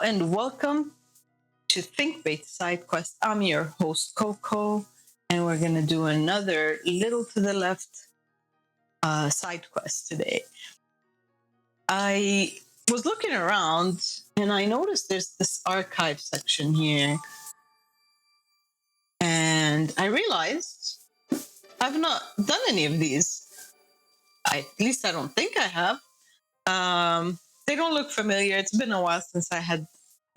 and welcome to Thinkbait Sidequest. I'm your host, Coco, and we're going to do another Little to the Left side quest today. I was looking around and I noticed there's this archive section here. And I realized I've not done any of these. At least I don't think I have. They don't look familiar. It's been a while since I had,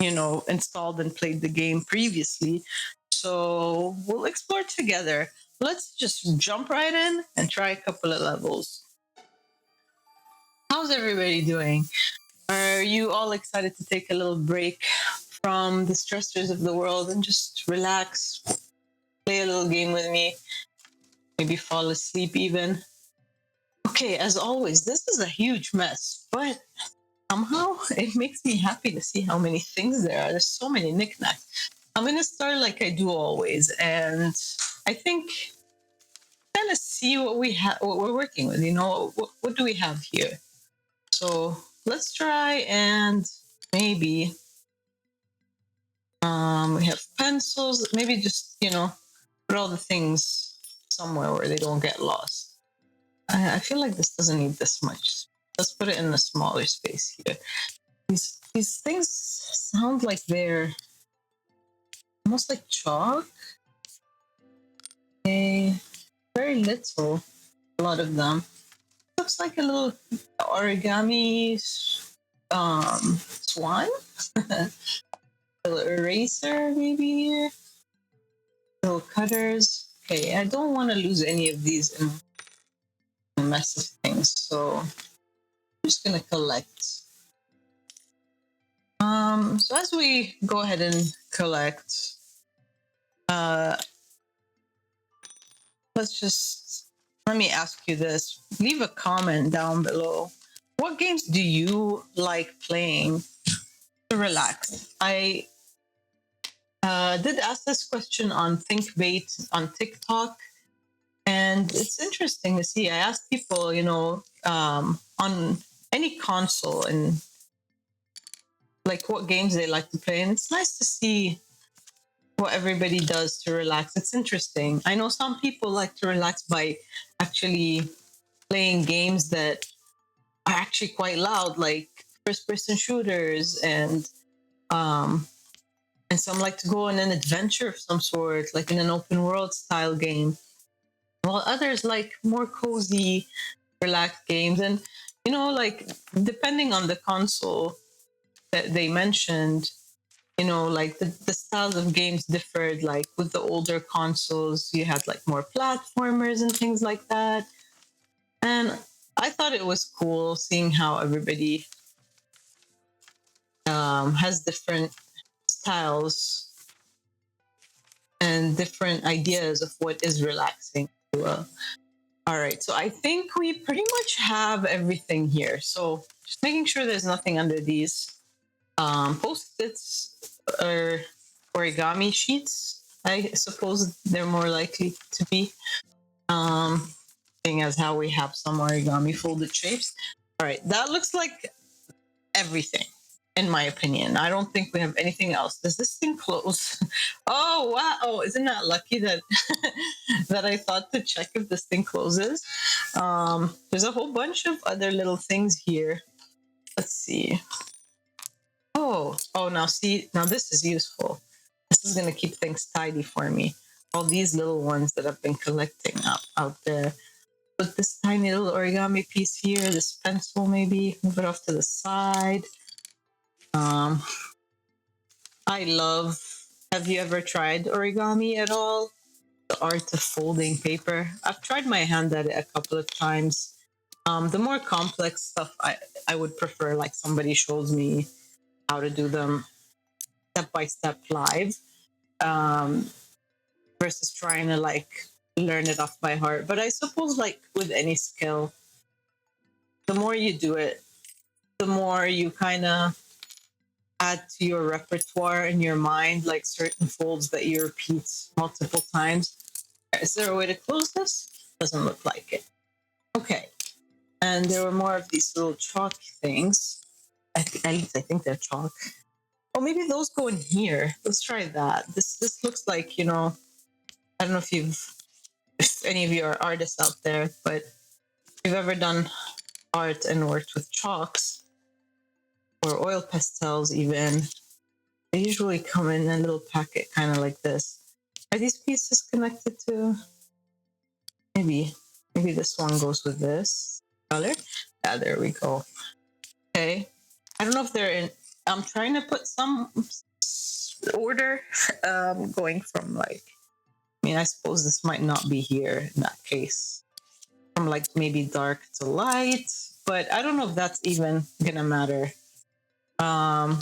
installed and played the game previously. So we'll explore together. Let's just jump right in and try a couple of levels. How's everybody doing? Are you all excited to take a little break from the stressors of the world and just relax, play a little game with me, maybe fall asleep even? Okay, as always, this is a huge mess, but somehow it makes me happy to see how many things there are. There's so many knickknacks. I'm going to start like I do always, and I think kind of see what we're working with. What do we have here? So let's try and maybe we have pencils. Maybe just put all the things somewhere where they don't get lost. I feel like this doesn't need this much. Let's put it in a smaller space here. These things sound like they're almost like chalk. Very little, a lot of them. Looks like a little origami swan. A little eraser maybe here. Little cutters. Okay, I don't want to lose any of these in a mess of things, so I'm just gonna collect. So as we go ahead and collect, let me ask you this. Leave a comment down below. What games do you like playing to relax? I did ask this question on Thinkbait on TikTok, and it's interesting to see. I asked people, on any console and like what games they like to play, and it's nice to see what everybody does to relax. It's interesting. I know some people like to relax by actually playing games that are actually quite loud, like first-person shooters, and some like to go on an adventure of some sort, like in an open world style game. While others like more cozy, relaxed games. And like depending on the console that they mentioned, like the styles of games differed. Like with the older consoles, you had like more platformers and things like that. And I thought it was cool seeing how everybody has different styles and different ideas of what is relaxing. All right, so I think we pretty much have everything here. So just making sure there's nothing under these. Post-its or origami sheets, I suppose they're more likely to be, seeing as how we have some origami folded shapes. All right, that looks like everything, in my opinion. I don't think we have anything else. Does this thing close? Oh, wow. Oh, isn't that lucky that that I thought to check if this thing closes? There's a whole bunch of other little things here. Let's see. Oh, now this is useful. This is going to keep things tidy for me. All these little ones that I've been collecting out there. Put this tiny little origami piece here, this pencil maybe, move it off to the side. Have you ever tried origami at all? The art of folding paper. I've tried my hand at it a couple of times. The more complex stuff, I would prefer like somebody shows me how to do them step by step live, versus trying to like learn it off by heart. But I suppose like with any skill, the more you do it, the more you kind of add to your repertoire in your mind, like certain folds that you repeat multiple times. Is there a way to close this? Doesn't look like it. Okay. And there were more of these little chalk things. At least I think they're chalk. Oh, maybe those go in here. Let's try that. This looks like, you know, I don't know if any of you are artists out there, but if you've ever done art and worked with chalks or oil pastels even, they usually come in a little packet kind of like this. Are these pieces connected to? Maybe this one goes with this color. Yeah, there we go. Okay. I don't know if they're in. I'm trying to put some order, going from like, I mean, I suppose this might not be here in that case. From like maybe dark to light, but I don't know if that's even gonna matter. I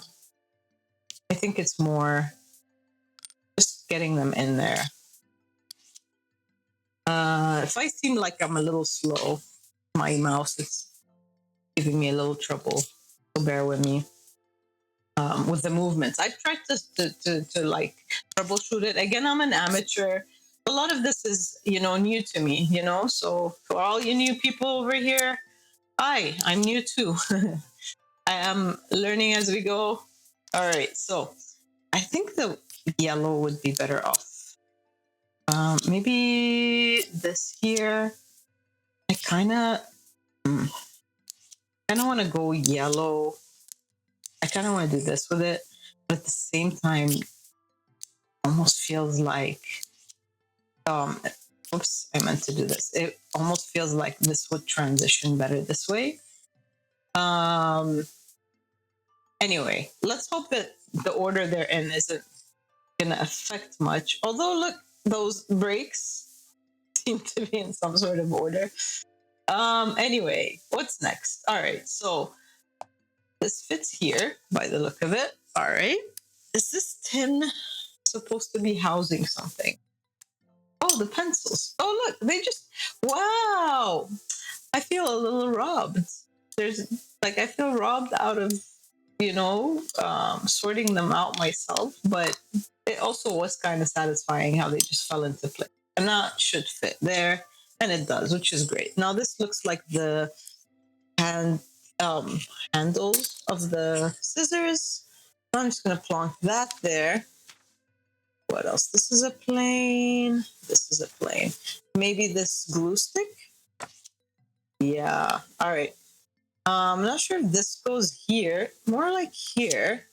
think it's more just getting them in there. If I seem like I'm a little slow, my mouse is giving me a little trouble, so bear with me. With the movements, I've tried to like troubleshoot it. Again, I'm an amateur. A lot of this is, you know, new to me, you know. So for all you new people over here, hi, I'm new too. I am learning as we go. All right, so I think the yellow would be better off. Maybe this here. I kind of want to go yellow. I kind of want to do this with it, but at the same time, almost feels like, oops, I meant to do this. It almost feels like this would transition better this way. Anyway, let's hope that the order they're in isn't going to affect much. Although, look, those breaks seem to be in some sort of order. Anyway, what's next? All right, so this fits here by the look of it. All right. Is this tin supposed to be housing something? Oh, the pencils. Oh, look, they just, wow. I feel a little robbed. There's like, I feel robbed out of, you know, sorting them out myself, but it also was kind of satisfying how they just fell into place. And that should fit there. And it does, which is great. Now this looks like the handles of the scissors. I'm just gonna plonk that there. What else? This is a plane. This is a plane. Maybe this glue stick? Yeah. All right. I'm not sure if this goes here. More like here.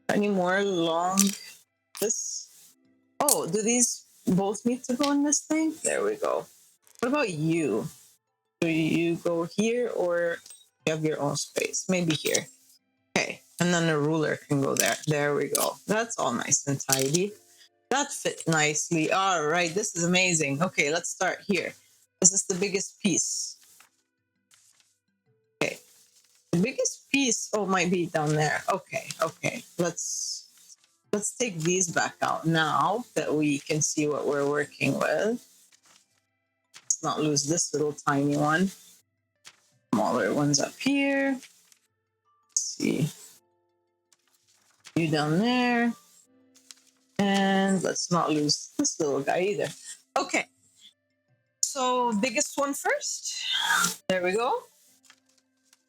Any more long this? Oh, do these both need to go in this thing? There we go. What about you? Do you go here or you have your own space? Maybe here. Okay. And then the ruler can go there. There we go. That's all nice and tidy. That fit nicely. All right. This is amazing. Okay, let's start here. This is the biggest piece. Okay. The biggest piece, oh, might be down there. Okay. Let's take these back out now that we can see what we're working with. Let's not lose this little tiny one. Smaller ones up here. Let's see. You down there. And let's not lose this little guy either. Okay. So biggest one first. There we go.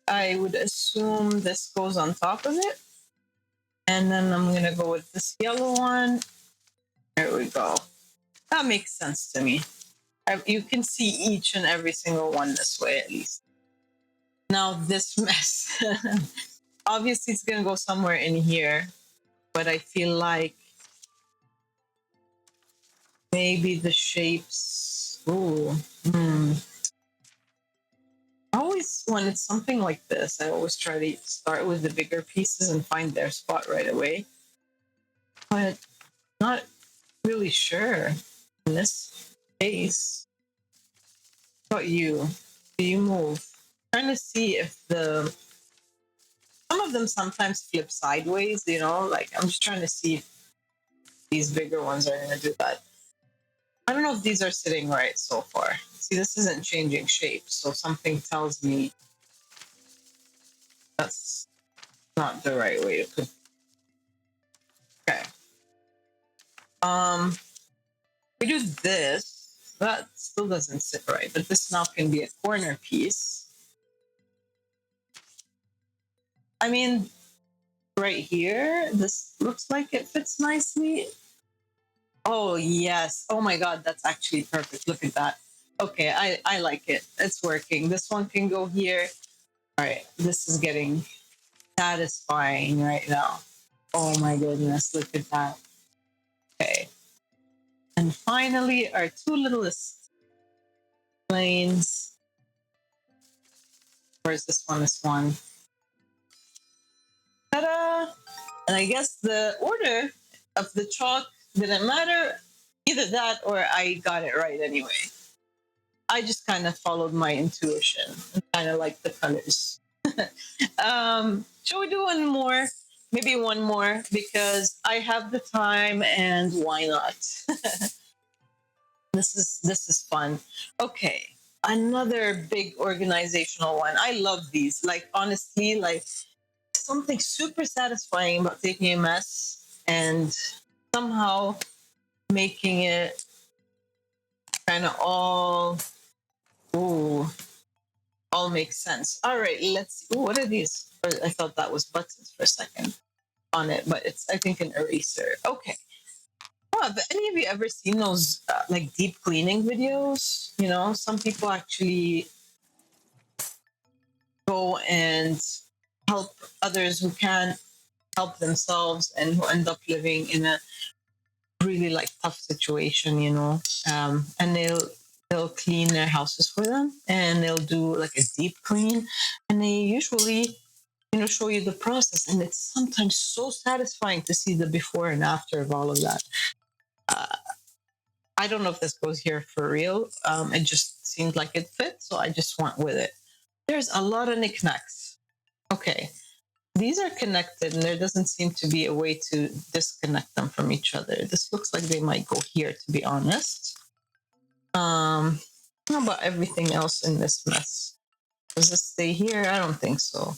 I would assume this goes on top of it. And then I'm going to go with this yellow one. There we go. That makes sense to me. You can see each and every single one this way at least. Now this mess. Obviously it's going to go somewhere in here. But I feel like maybe the shapes. Ooh. Always, when it's something like this, I always try to start with the bigger pieces and find their spot right away. But not really sure in this case. How about you? Do you move? I'm trying to see if some of them sometimes flip sideways, you know, like I'm just trying to see if these bigger ones are going to do that. I don't know if these are sitting right so far. See, this isn't changing shape, so something tells me that's not the right way to put. Okay. We do this. That still doesn't sit right, but this now can be a corner piece. I mean, right here. This looks like it fits nicely. Oh, yes. Oh my God, that's actually perfect. Look at that. Okay, I like it. It's working. This one can go here. All right, this is getting satisfying right now. Oh my goodness, look at that. Okay. And finally, our two littlest planes. Where's this one? This one. Ta-da! And I guess the order of the chalk didn't matter. Either that or I got it right anyway. I just kind of followed my intuition and kind of like the colors. Shall we do one more? Maybe one more because I have the time and why not? This is fun. Okay, another big organizational one. I love these. Like honestly, like something super satisfying about taking a mess and somehow making it kind of ooh, all make sense. All right, let's. Ooh, what are these? I thought that was buttons for a second on it, but it's I think an eraser. Okay. Oh, have any of you ever seen those like deep cleaning videos? You know, some people actually go and help others who can't help themselves and who end up living in a really like tough situation, you know. And they'll clean their houses for them and they'll do like a deep clean and they usually show you the process and it's sometimes so satisfying to see the before and after of all of that. I don't know if this goes here for real. It just seemed like it fit, so I just went with it. There's a lot of knickknacks. Okay, these are connected and there doesn't seem to be a way to disconnect them from each other. This looks like they might go here, to be honest. How about everything else in this mess? Does this stay here? I don't think so.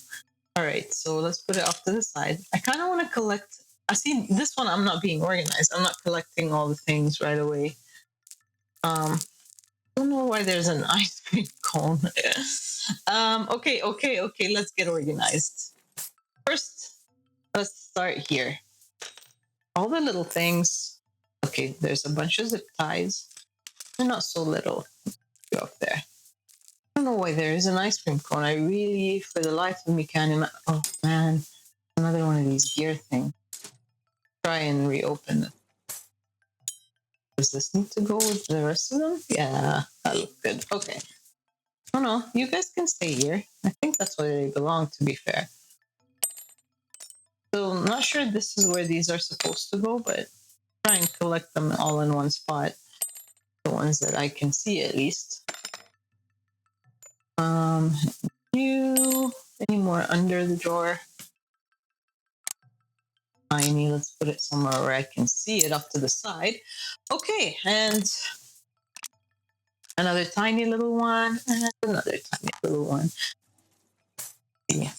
All right, so let's put it off to the side. I kind of want to collect. I see this one. I'm not being organized. I'm not collecting all the things right away. I don't know why there's an ice cream cone. Okay. Let's get organized. First, let's start here. All the little things. Okay, there's a bunch of zip ties. They're not so little. Go up there. I don't know why there is an ice cream cone. I really, for the life of me, can't imagine. Oh man, another one of these gear things. Try and reopen it. Does this need to go with the rest of them? Yeah, that looks good. Okay. Oh no, you guys can stay here. I think that's where they belong, to be fair. So I'm not sure this is where these are supposed to go, but try and collect them all in one spot. The ones that I can see at least. You any more under the drawer? Tiny. Let's put it somewhere where I can see it up to the side. Okay, and another tiny little one, and another tiny little one. Yeah.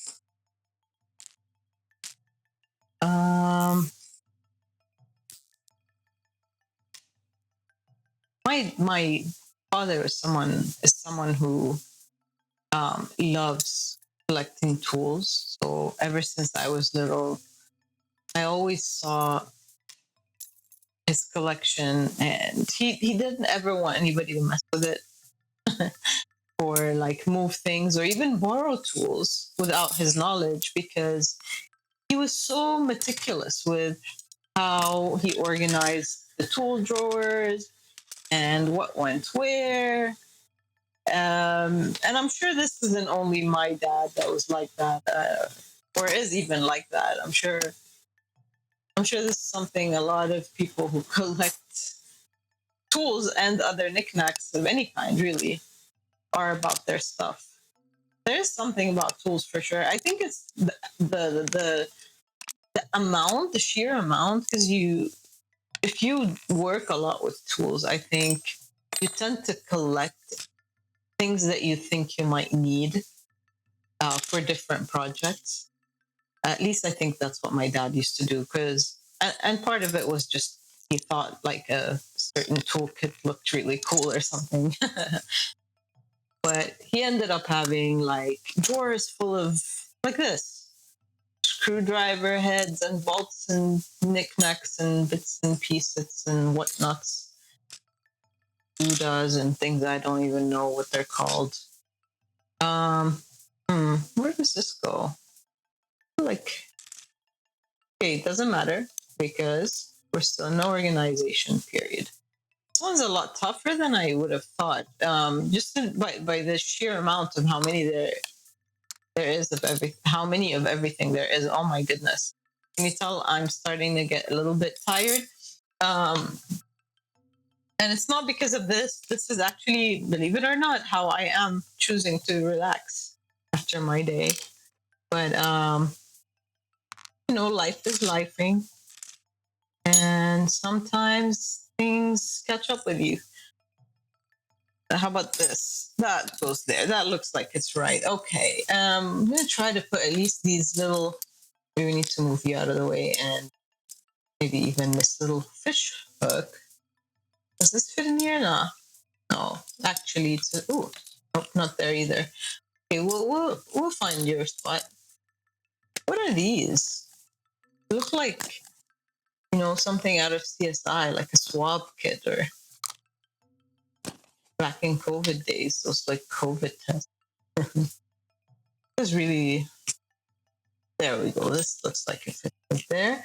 My father is someone who loves collecting tools. So ever since I was little, I always saw his collection, and he didn't ever want anybody to mess with it or like move things or even borrow tools without his knowledge because he was so meticulous with how he organized the tool drawers and what went where. And I'm sure this isn't only my dad that was like that, or is even like that. I'm sure this is something a lot of people who collect tools and other knickknacks of any kind really are about their stuff. There's something about tools for sure. I think it's the amount, the sheer amount, because if you work a lot with tools, I think you tend to collect things that you think you might need for different projects. At least I think that's what my dad used to do. And part of it was just he thought like a certain toolkit looked really cool or something. But he ended up having like drawers full of like this screwdriver heads and bolts and knickknacks and bits and pieces and whatnots, Buddhas and things I don't even know what they're called. Where does this go? Like, okay, it doesn't matter because we're still in the organization period. This one's a lot tougher than I would have thought. Just by the sheer amount of how many there is of how many of everything there is. Oh my goodness! Can you tell I'm starting to get a little bit tired? And it's not because of this. This is actually, believe it or not, how I am choosing to relax after my day. But life is lifing, and sometimes things catch up with you. How about this? That goes there. That looks like it's right. Okay. I'm gonna try to put at least these little. We need to move you out of the way, and maybe even this little fish hook. Does this fit in here? No. Actually, it's nope, not there either. Okay, we'll find your spot. What are these? They look like something out of CSI, like a swab kit or back in COVID days, those like COVID tests. It's really, there we go. This looks like it fits right there.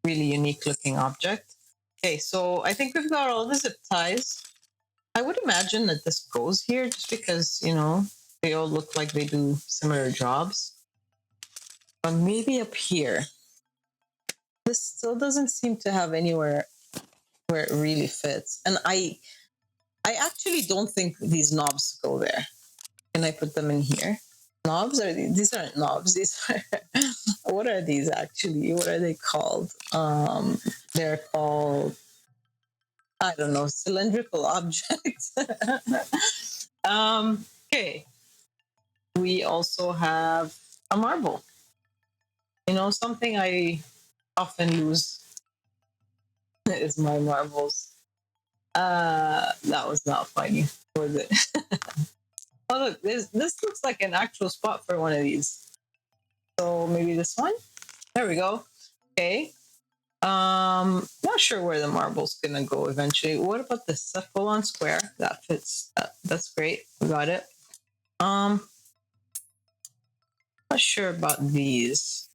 Really unique looking object. Okay, so I think we've got all the zip ties. I would imagine that this goes here just because, they all look like they do similar jobs. But maybe up here. This still doesn't seem to have anywhere where it really fits. And I actually don't think these knobs go there. Can I put them in here? Knobs? These aren't knobs. These are what are these actually? What are they called? They're called, I don't know, cylindrical objects. Okay. We also have a marble. Something I often lose is my marbles. That was not funny, was it? Oh, look, this looks like an actual spot for one of these. So maybe this one? There we go. Okay. Not sure where the marble's gonna go eventually. What about this full-on square? That fits. That's great. We got it. Not sure about these.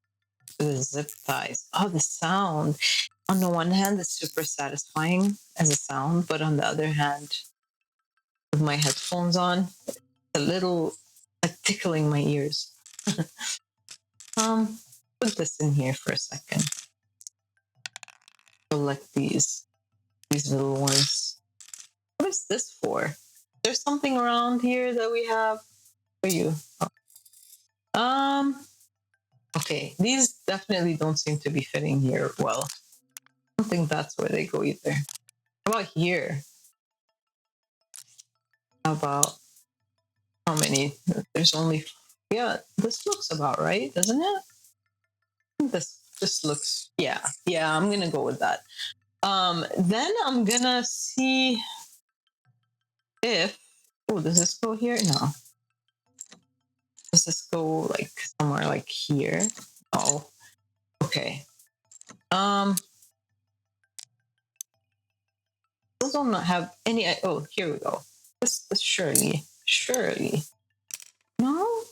The zip ties. Oh, the sound. On the one hand, it's super satisfying as a sound, but on the other hand, with my headphones on, it's a little tickling my ears. Put this in here for a second. Select these little ones. What is this for? There's something around here that we have for you. Oh. Okay, these definitely don't seem to be fitting here well. I don't think that's where they go either. How about here? How about how many? There's only, yeah, this looks about right, doesn't it? This looks, yeah, I'm gonna go with that. Then I'm gonna see if, does this go here? No. Does this go like somewhere like here? Oh, okay. Those don't not have any. Oh, here we go. This surely. No.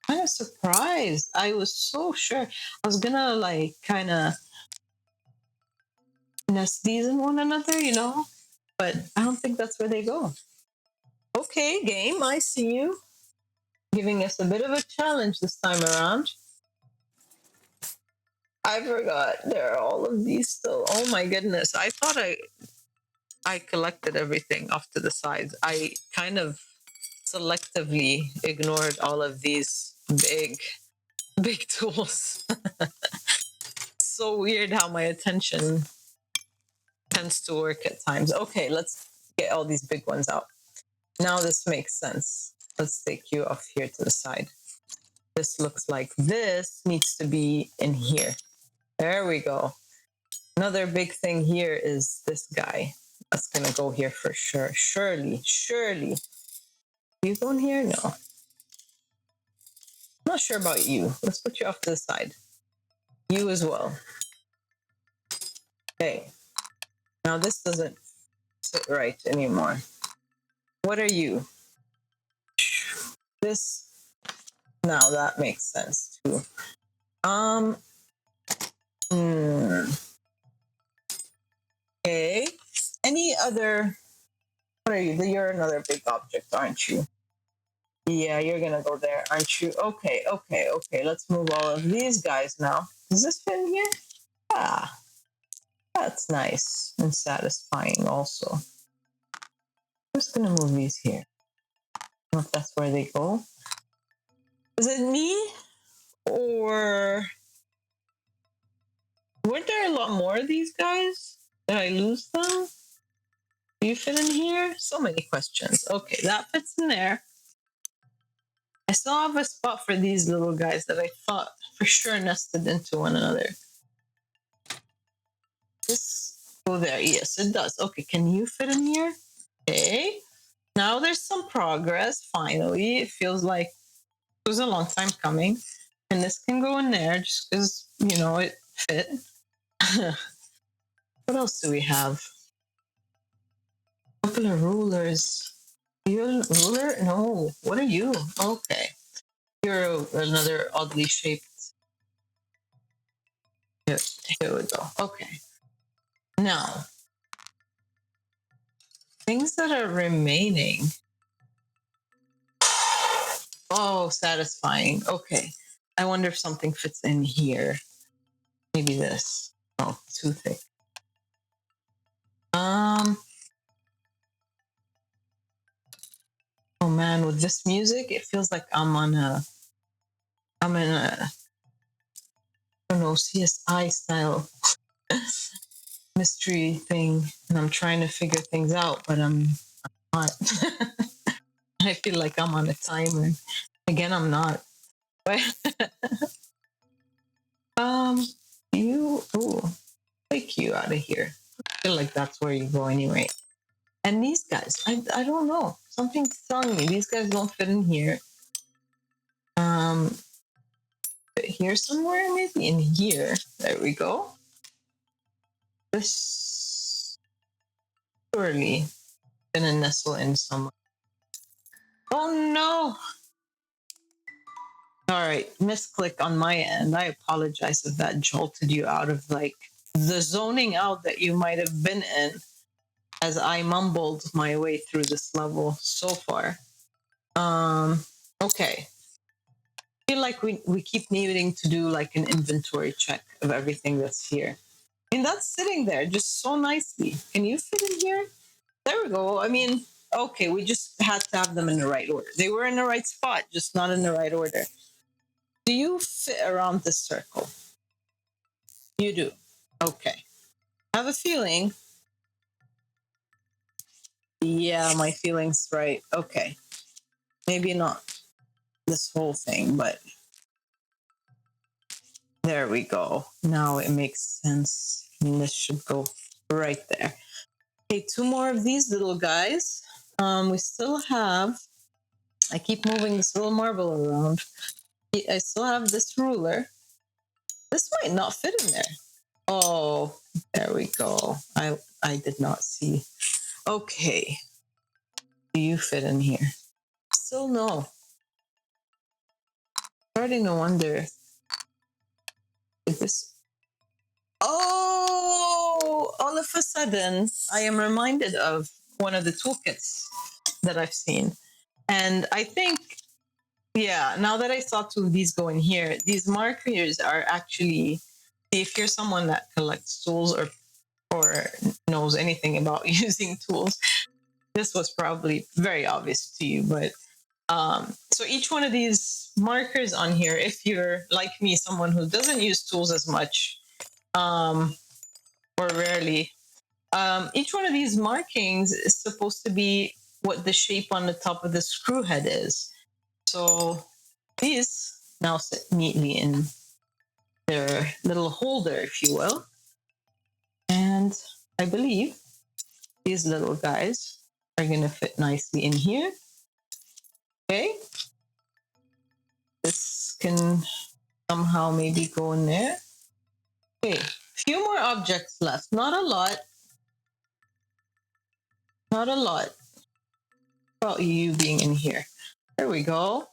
Kind of surprised. I was so sure. I was gonna like kind of nest these in one another, but I don't think that's where they go. Okay, game. I see you. Giving us a bit of a challenge this time around. I forgot there are all of these still. Oh my goodness. I thought I collected everything off to the sides. I kind of selectively ignored all of these big tools. So weird how my attention tends to work at times. Okay, let's get all these big ones out. Now this makes sense. Let's take you off here to the side. This looks like this needs to be in here. There we go. Another big thing here is this guy. That's going to go here for sure. Surely. You going here? No. I'm not sure about you. Let's put you off to the side. You as well. Okay. Now this doesn't sit right anymore. What are you? This. Now that makes sense too. Okay. Any other? What are you? You're another big object, aren't you? Yeah, you're gonna go there, aren't you? Okay, okay, okay. Let's move all of these guys now. Does this fit in here? Ah, that's nice and satisfying also. I'm just gonna move these here. I don't know if that's where they go. Is it me? Or weren't there a lot more of these guys? Did I lose them? Do you fit in here? So many questions. Okay, that fits in there. I still have a spot for these little guys that I thought for sure nested into one another. This go there. Yes, it does. Okay, can you fit in here? Okay. Now there's some progress. Finally, it feels like it was a long time coming. And this can go in there just because, you know, it fit. What else do we have? A couple of rulers. Are you a ruler? No. What are you? Okay. You're another oddly shaped. Here we go. Okay. Now, things that are remaining. Oh, satisfying. Okay. I wonder if something fits in here. Maybe this. Oh, too thick. Oh man, with this music, it feels like I'm in a, I don't know, CSI style mystery thing, and I'm trying to figure things out, but I'm not. I feel like I'm on a timer. Again, I'm not. But take you out of here. I feel like that's where you go anyway. And these guys, I don't know. Something's telling me these guys don't fit in here. Fit here somewhere, maybe in here. There we go. This surely gonna nestle in somewhere. Oh no! All right, misclick on my end. I apologize if that jolted you out of like the zoning out that you might have been in as I mumbled my way through this level so far. Okay. I feel like we keep needing to do like an inventory check of everything that's here. And that's sitting there just so nicely. Can you fit in here? There we go. I mean, okay, we just had to have them in the right order. They were in the right spot, just not in the right order. Do you fit around this circle? You do. Okay. I have a feeling. Yeah, my feeling's right. Okay. Maybe not this whole thing, but there we go. Now it makes sense. And this should go right there. Okay, two more of these little guys. We still have, I keep moving this little marble around. I still have this ruler. This might not fit in there. Oh, there we go. I did not see. Okay. Do you fit in here? Still no. Starting to wonder if this. Oh, all of a sudden, I am reminded of one of the toolkits that I've seen. And I think, yeah, now that I saw two of these go in here, these markers are actually, if you're someone that collects tools or knows anything about using tools, this was probably very obvious to you. But so each one of these markers on here, if you're like me, someone who doesn't use tools as much or rarely, each one of these markings is supposed to be what the shape on the top of the screw head is. So these now sit neatly in their little holder, if you will. And I believe these little guys are going to fit nicely in here. Okay. This can somehow maybe go in there. Okay, few more objects left. Not a lot. Not a lot. About you being in here. There we go.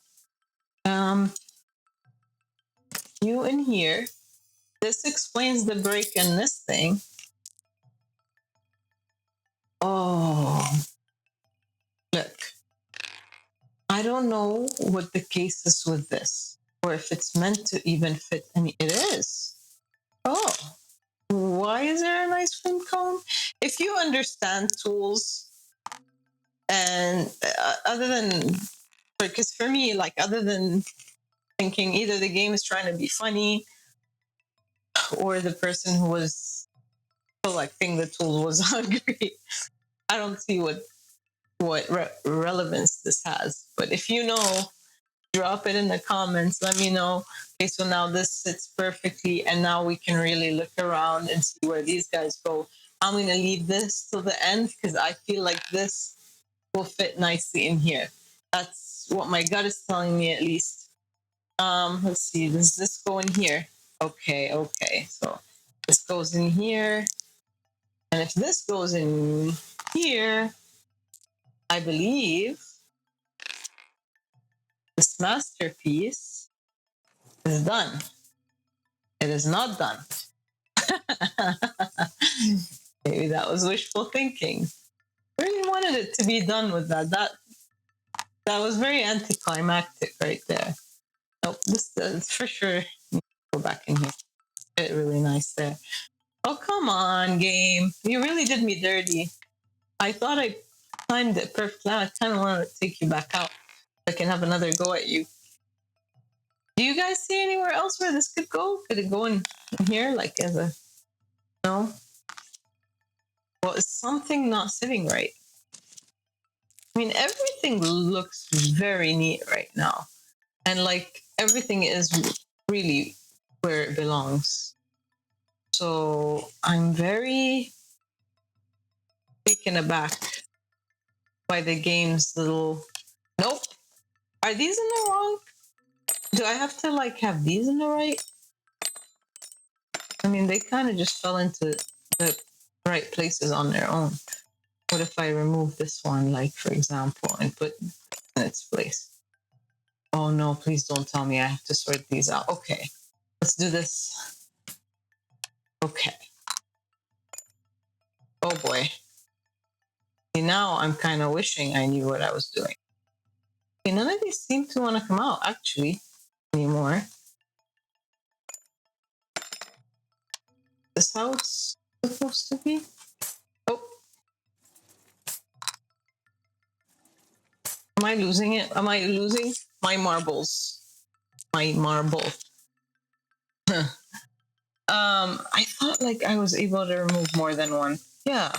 You in here. This explains the break in this thing. Oh, look. I don't know what the case is with this, or if it's meant to even fit any. It is. Oh, why is there an ice cream cone? If you understand tools, and other than, because for me, like, other than thinking either the game is trying to be funny, or the person who was collecting the tool was hungry, I don't see what relevance this has. But if you know, drop it in the comments. Let me know. Okay, so now this sits perfectly, and now we can really look around and see where these guys go. I'm going to leave this till the end because I feel like this will fit nicely in here. That's what my gut is telling me, at least. Let's see. Does this go in here? Okay. So this goes in here, and if this goes in here, I believe this masterpiece is done. It is not done. Maybe that was wishful thinking. I really wanted it to be done with that. That was very anticlimactic right there. Nope, this is for sure. Go back in here. Get really nice there. Oh, come on, game. You really did me dirty. I thought I timed it perfectly. I kind of wanted to take you back out. I can have another go at you. Do you guys see anywhere else where this could go? Could it go in here, like as a... No? Well, is something not sitting right? I mean, everything looks very neat right now. And like everything is really where it belongs. So I'm very taken aback by the game's little... Nope. Are these in the wrong? Do I have to like have these in the right? I mean, they kind of just fell into the right places on their own. What if I remove this one, like, for example, and put in its place? Oh no, please don't tell me I have to sort these out. Okay, let's do this. Okay. Oh boy. See, now I'm kind of wishing I knew what I was doing. Okay, none of these seem to want to come out, actually, anymore. Is this how it's supposed to be? Oh. Am I losing it? Am I losing my marbles? My marble. I thought like I was able to remove more than one. Yeah.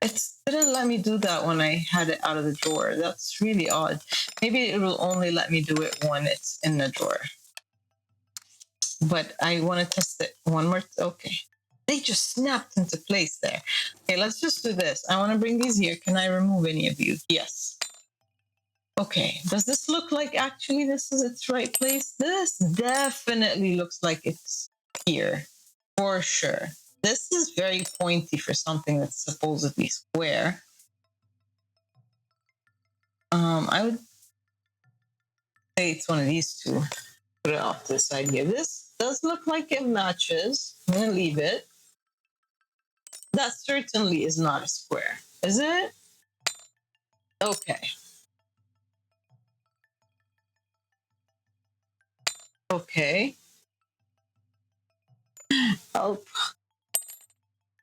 It didn't let me do that when I had it out of the drawer. That's really odd. Maybe it will only let me do it when it's in the drawer. But I want to test it one more. Okay. They just snapped into place there. Okay, let's just do this. I want to bring these here. Can I remove any of you? Yes. Okay. Does this look like actually this is its right place? This definitely looks like it's here. For sure. This is very pointy for something that's supposedly square. I would say it's one of these two. Put it off to the side here. This does look like it matches. I'm going to leave it. That certainly is not a square, is it? Okay. Okay. Help.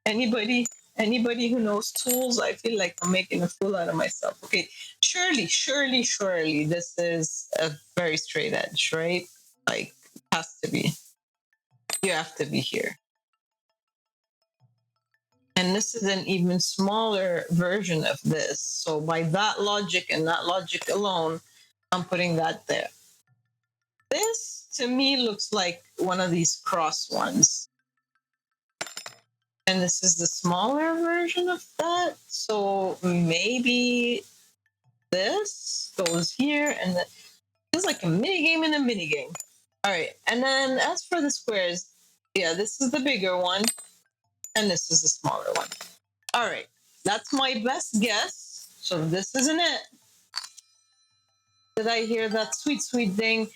Anybody who knows tools, I feel like I'm making a fool out of myself. Okay, surely, this is a very straight edge, right? Like, has to be. You have to be here. And this is an even smaller version of this. So by that logic and that logic alone, I'm putting that there. This, to me, looks like one of these cross ones. And this is the smaller version of that. So maybe this goes here and Feels like a mini game in a mini game. All right, and then as for the squares, yeah, this is the bigger one, and this is the smaller one. All right, that's my best guess. So this isn't it. Did I hear that sweet, sweet ding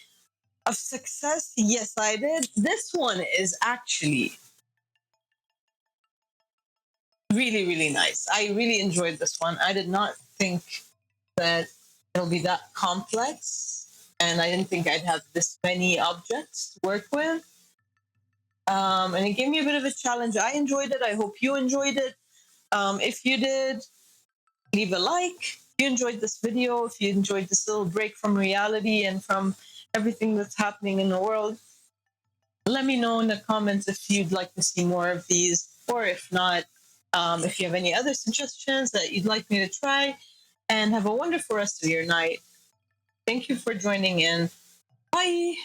of success? Yes, I did. This one is actually really, really nice. I really enjoyed this one. I did not think that it'll be that complex, and I didn't think I'd have this many objects to work with. And it gave me a bit of a challenge. I enjoyed it. I hope you enjoyed it. If you did, leave a like. If you enjoyed this video, if you enjoyed this little break from reality and from everything that's happening in the world, let me know in the comments if you'd like to see more of these, or if not, if you have any other suggestions that you'd like me to try. And have a wonderful rest of your night. Thank you for joining in. Bye.